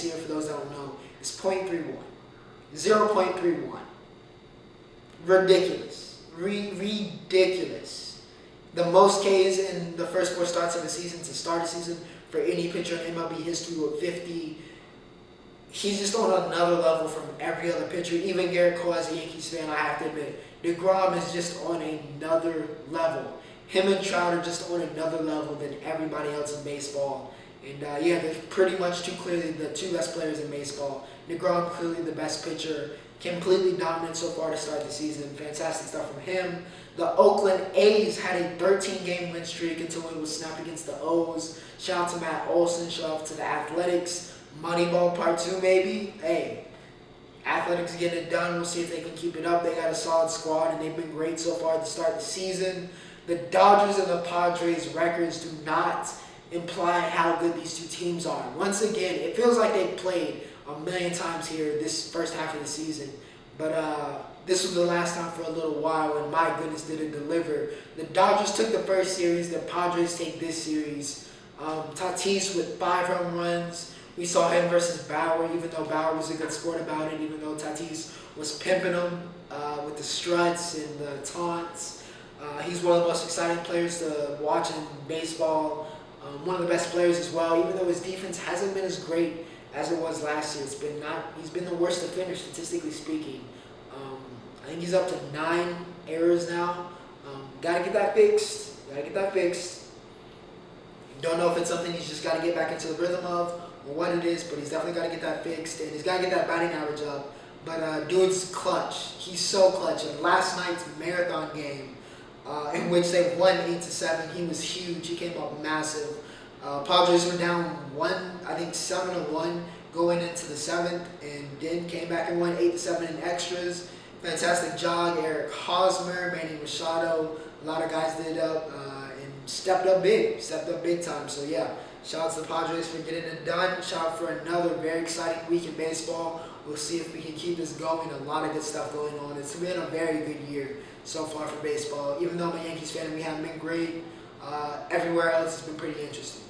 [SPEAKER 1] year, for those that don't know, is .31. 0.31. Ridiculous. Ridiculous. The most Ks in the first 4 starts of the season to start a season for any pitcher in MLB history with 50. He's just on another level from every other pitcher. Even Garrett Cole, as a Yankees fan, I have to admit, deGrom is just on another level. Him and Trout are just on another level than everybody else in baseball. And yeah, they're pretty much clearly the 2 best players in baseball. deGrom clearly the best pitcher, completely dominant so far to start the season. Fantastic stuff from him. The Oakland A's had a 13-game win streak until it was snapped against the O's. Shout out to Matt Olson, shout out to the Athletics. Moneyball Part 2 maybe. Hey, Athletics getting it done. We'll see if they can keep it up. They got a solid squad and they've been great so far to start the season. The Dodgers and the Padres records do not imply how good these 2 teams are. Once again, it feels like they've played a million times here this first half of the season. But this was the last time for a little while, and my goodness, did it deliver. The Dodgers took the first series. The Padres take this series. Tatis with 5 home runs. We saw him versus Bauer, even though Bauer was a good sport about it, even though Tatis was pimping him with the struts and the taunts. He's one of the most exciting players to watch in baseball. One of the best players as well, even though his defense hasn't been as great as it was last year. He's been the worst to finish, statistically speaking. I think he's up to 9 errors now. Gotta get that fixed. Don't know if it's something he's just got to get back into the rhythm of or what it is, but he's definitely got to get that fixed, and he's got to get that batting average up. But dude's clutch. He's so clutch. And last night's marathon game, in which they won 8-7, he was huge. He came up massive. Padres were down 7-1 going into the 7th, and then came back and won 8-7 in extras. Fantastic jog. Eric Hosmer, Manny Machado, a lot of guys did up and stepped up big time. So yeah, shout out to the Padres for getting it done. Shout out for another very exciting week in baseball. We'll see if we can keep this going. A lot of good stuff going on. It's been a very good year so far for baseball. Even though I'm a Yankees fan and we haven't been great, everywhere else has been pretty interesting.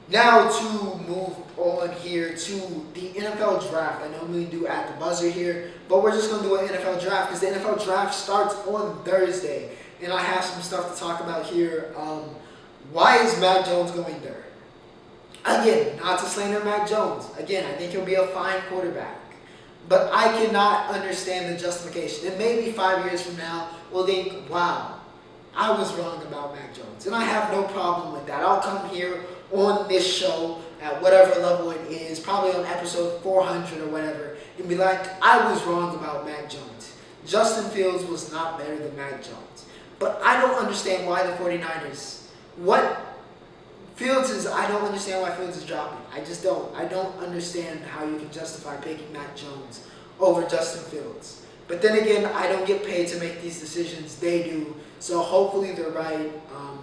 [SPEAKER 1] Now to move on here to the NFL draft. I normally do at the buzzer here, but we're just going to do an NFL draft because the NFL draft starts on Thursday. And I have some stuff to talk about here. Why is Mac Jones going there? Again, not to slander Mac Jones. Again, I think he'll be a fine quarterback. But I cannot understand the justification. And maybe 5 years from now, we'll think, wow, I was wrong about Mac Jones. And I have no problem with that. I'll come here on this show at whatever level it is, probably on episode 400 or whatever, and be like, I was wrong about Mac Jones. Justin Fields was not better than Mac Jones. But I don't understand why the 49ers, I don't understand why Fields is dropping. I just don't. I don't understand how you can justify picking Mac Jones over Justin Fields. But then again, I don't get paid to make these decisions. They do. So hopefully they're right.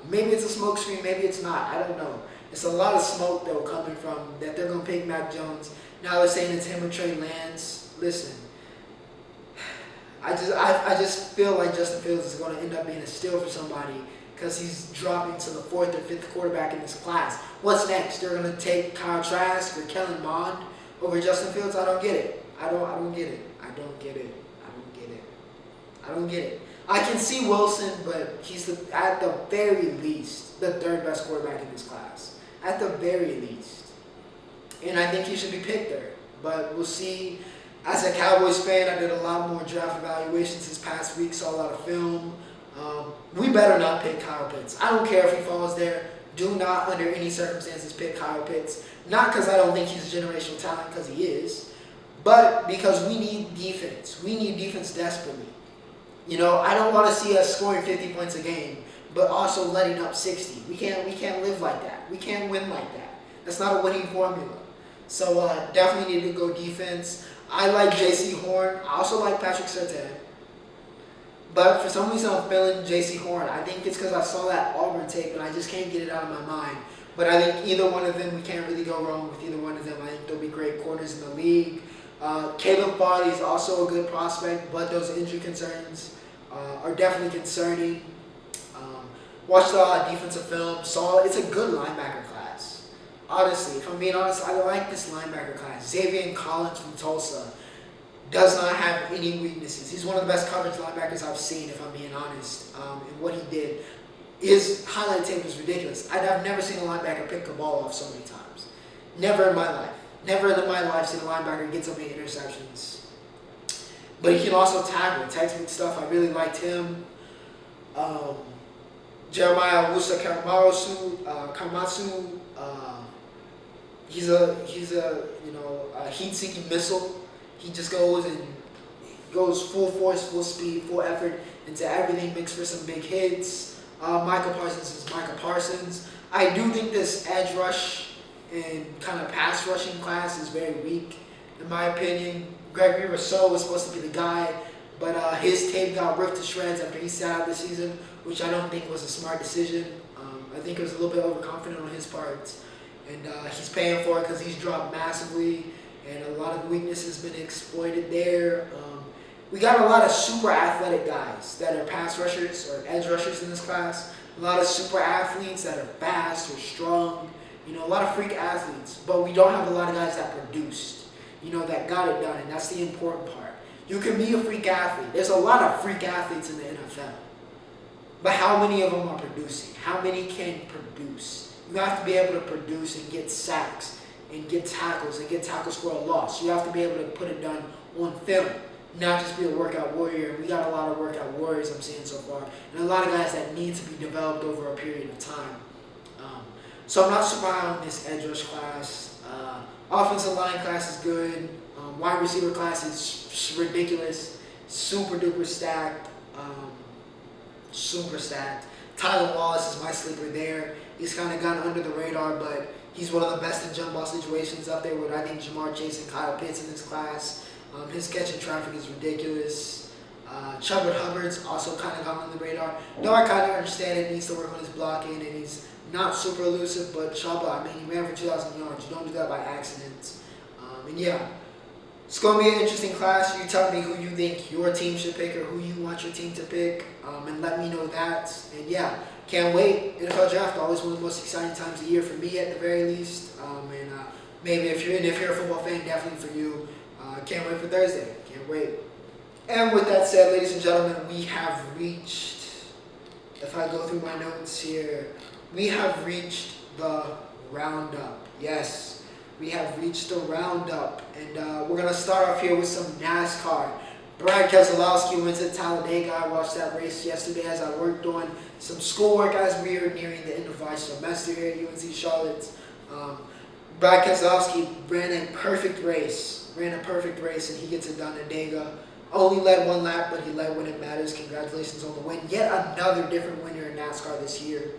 [SPEAKER 1] Maybe it's a smokescreen. Maybe it's not. I don't know. It's a lot of smoke, though, coming from that they're going to pick Mac Jones. Now they're saying it's him or Trey Lance. Listen, I just feel like Justin Fields is going to end up being a steal for somebody because he's dropping to the 4th or 5th quarterback in this class. What's next? They're going to take Kyle Trask or Kellen Mond over Justin Fields? I don't get it. I don't get it. I can see Wilson, but he's at the very least the 3rd best quarterback in this class. At the very least. And I think he should be picked there. But we'll see. As a Cowboys fan, I did a lot more draft evaluations this past week, saw a lot of film. We better not pick Kyle Pitts. I don't care if he falls there. Do not, under any circumstances, pick Kyle Pitts. Not because I don't think he's a generational talent, because he is, but because we need defense. We need defense desperately. You know, I don't want to see us scoring 50 points a game, but also letting up 60. We can't live like that. We can't win like that. That's not a winning formula. So definitely need to go defense. I like J.C. Horn. I also like Patrick Surtain. But for some reason, I'm feeling J.C. Horn. I think it's because I saw that Auburn tape, and I just can't get it out of my mind. But I think either one of them, we can't really go wrong with either one of them. I think they'll be great corners in the league. Caleb Farley is also a good prospect, but those injury concerns are definitely concerning. Watched the defensive film. Saw it's a good linebacker class. Honestly, if I'm being honest, I like this linebacker class. Xavier Collins from Tulsa does not have any weaknesses. He's one of the best coverage linebackers I've seen, if I'm being honest. And what he did, his highlight tape was ridiculous. I've never seen a linebacker pick a ball off so many times. Never in my life. Never in my life seen a linebacker get so many interceptions. But he can also tackle, textbook stuff. I really liked him. Jeremiah Wusa-Karamatsu. He's a heat-seeking missile. He just goes full force, full speed, full effort into everything, mixed for some big hits. Michael Parsons is Michael Parsons. I do think this edge rush and kind of pass rushing class is very weak, in my opinion. Gregory Rousseau was supposed to be the guy, but his tape got ripped to shreds after he sat out this season, which I don't think was a smart decision. I think it was a little bit overconfident on his part, and he's paying for it because he's dropped massively, and a lot of weakness has been exploited there. We got a lot of super athletic guys that are pass rushers or edge rushers in this class. A lot of super athletes that are fast or strong. You know, a lot of freak athletes, but we don't have a lot of guys that produced. You know, that got it done, and that's the important part. You can be a freak athlete. There's a lot of freak athletes in the NFL. But how many of them are producing? How many can produce? You have to be able to produce and get sacks and get tackles for a loss. You have to be able to put it done on film, not just be a workout warrior. We got a lot of workout warriors I'm seeing so far, and a lot of guys that need to be developed over a period of time. So I'm not super high on this edge rush class. Offensive line class is good. Wide receiver class is ridiculous. Super duper stacked. Super stacked. Tyler Wallace is my sleeper there. He's kind of gone under the radar, but he's one of the best in jump ball situations up there with, I think, Jamar Chase and Kyle Pitts in this class. His catch and traffic is ridiculous. Chuba Hubbard's also kind of gone on the radar. Though I kind of understand it, needs to work on his blocking, and he's not super elusive, but Chuba, I mean, he ran for 2,000 yards. You don't do that by accident. And yeah, it's going to be an interesting class. You tell me who you think your team should pick or who you want your team to pick, and let me know that. And yeah, can't wait. NFL Draft, always one of the most exciting times of the year for me at the very least. And maybe if you're a football fan, definitely for you. Can't wait for Thursday. Can't wait. And with that said, ladies and gentlemen, we have reached, if I go through my notes here, we have reached the Roundup. Yes, we have reached the Roundup. And we're going to start off here with some NASCAR. Brad Keselowski went to Talladega. I watched that race yesterday as I worked on some schoolwork as we are nearing the end of our semester here at UNC Charlotte. Brad Keselowski ran a perfect race. And he gets it done at Dega. Only led one lap, but he led when it matters. Congratulations on the win. Yet another different winner in NASCAR this year.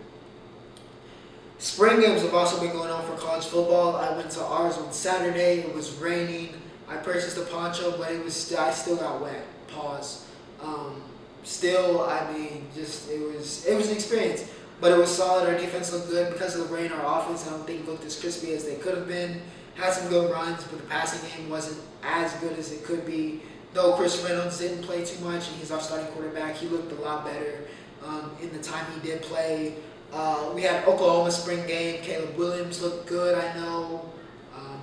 [SPEAKER 1] Spring games have also been going on for college football. I went to ours on Saturday. It was raining. I purchased a poncho, but I still got wet. Pause. Still, I mean, it was an experience. But it was solid. Our defense looked good. Because of the rain, our offense, I don't think, looked as crispy as they could have been. Had some good runs, but the passing game wasn't as good as it could be. Though Chris Reynolds didn't play too much, and he's our starting quarterback, he looked a lot better in the time he did play. We had Oklahoma spring game. Caleb Williams looked good, I know.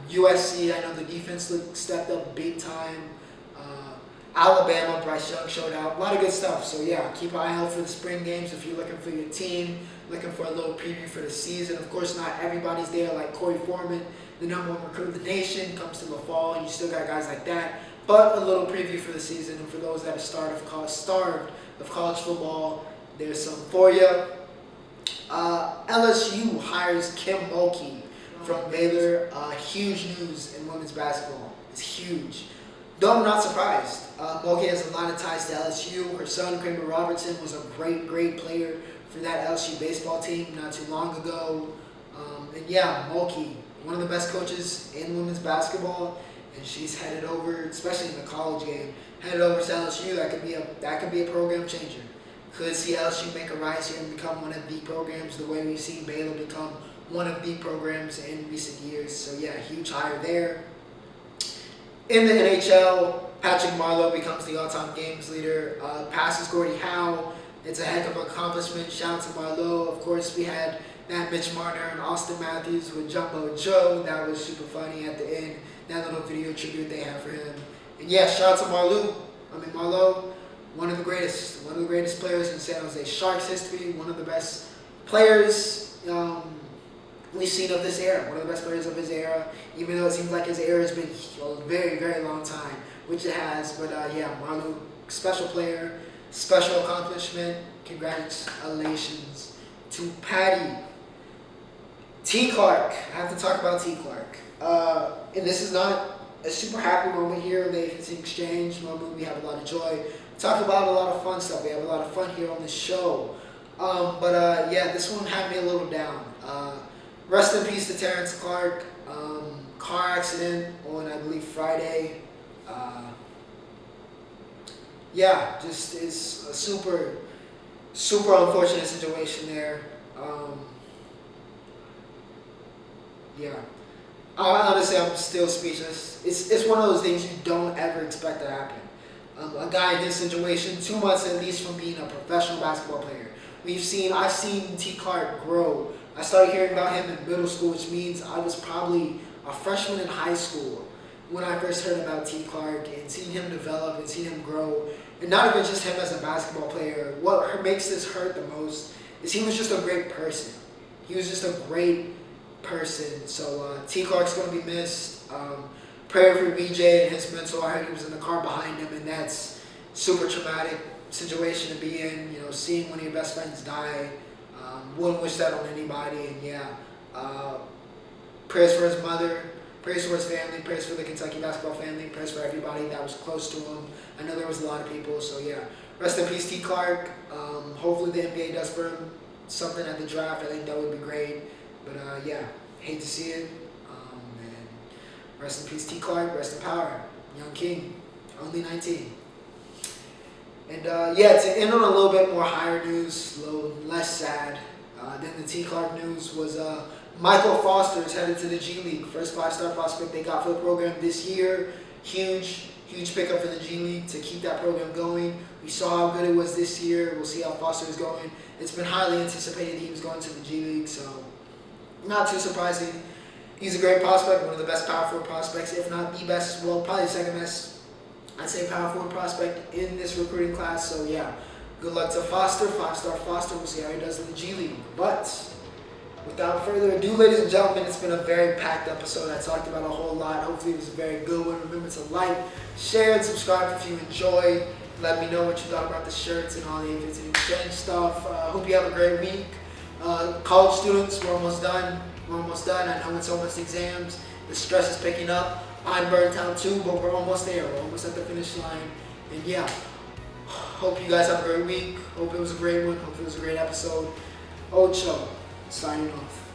[SPEAKER 1] USC, I know the defense stepped up big time. Alabama, Bryce Young showed out. A lot of good stuff. So yeah, keep an eye out for the spring games if you're looking for your team, looking for a little preview for the season. Of course, not everybody's there like Corey Foreman the number one recruit of the nation, comes to the fall. You still got guys like that. But a little preview for the season, and for those that are starved of college football, there's some for you. LSU hires Kim Mulkey from Baylor. Huge news in women's basketball. It's huge. Though I'm not surprised. Mulkey has a lot of ties to LSU. Her son, Kramer Robertson, was a great player for that LSU baseball team not too long ago. And yeah, Mulkey, one of the best coaches in women's basketball, and she's headed over, especially in the college game, headed over to LSU. That could be a program changer. Could see LSU make a rise here and become one of the programs, the way we've seen Baylor become one of the programs in recent years. So yeah, huge hire there. In the NHL, Patrick Marleau becomes the all-time games leader. Passes Gordie Howe. It's a heck of an accomplishment. Shout out to Marleau. Of course, we had that Mitch Marner and Austin Matthews with Jumbo Joe. That was super funny at the end. That little video tribute they have for him. And yeah, shout out to Marleau, one of the greatest players in San Jose Sharks history. One of the best players we've seen of this era. One of the best players of his era, even though it seems like his era has been a very long time, which it has. But yeah, Marleau, special player, special accomplishment. Congratulations to Patty. T. Clarke. I have to talk about T. Clarke. And this is not a super happy moment here in the agency exchange. Normally we have a lot of joy. We talk about a lot of fun stuff. We have a lot of fun here on this show. But yeah, this one had me a little down. Rest in peace to Terrance Clarke. Car accident on, I believe, Friday. Yeah, just it's a super unfortunate situation there. Yeah. Honestly, I'm still speechless. It's one of those things you don't ever expect to happen. A guy in this situation, 2 months at least from being a professional basketball player. I've seen T. Clarke grow. I started hearing about him in middle school, which means I was probably a freshman in high school when I first heard about T. Clarke, and seeing him develop and seeing him grow. And not even just him as a basketball player. What makes this hurt the most is he was just a great person. He was just a great person. So T. Clarke's going to be missed. Prayer for BJ and his mental. I heard he was in the car behind him, and that's super traumatic situation to be in. You know, seeing one of your best friends die. Wouldn't wish that on anybody. And yeah, prayers for his mother, prayers for his family, prayers for the Kentucky basketball family, prayers for everybody that was close to him. I know there was a lot of people. So yeah, rest in peace, T. Clarke. Hopefully the NBA does for him something at the draft. I think that would be great. But yeah, hate to see it. And rest in peace, T. Clarke. Rest in power, young king, only 19. And yeah, to end on a little bit more higher news, a little less sad than the T. Clarke news, was Michael Foster is headed to the G League. First 5-star prospect they got for the program this year. Huge pickup for the G League to keep that program going. We saw how good it was this year. We'll see how Foster is going. It's been highly anticipated he was going to the G League, so not too surprising. He's a great prospect, one of the best power forward prospects, if not the best, well, probably the second best, I'd say, power forward prospect in this recruiting class. So yeah, good luck to Foster, 5-star Foster. We'll see how he does in the G League. But without further ado, ladies and gentlemen, it's been a very packed episode. I talked about a whole lot. Hopefully it was a very good one. Remember to like, share, and subscribe if you enjoyed. Let me know what you thought about the shirts and all the Invincible exchange stuff. Hope you have a great week. College students, we're almost done. I know it's almost exams. The stress is picking up. I'm burnt out too, but we're almost there. We're almost at the finish line. And yeah, hope you guys have a great week. Hope it was a great one. Hope it was a great episode. Ocho, signing off.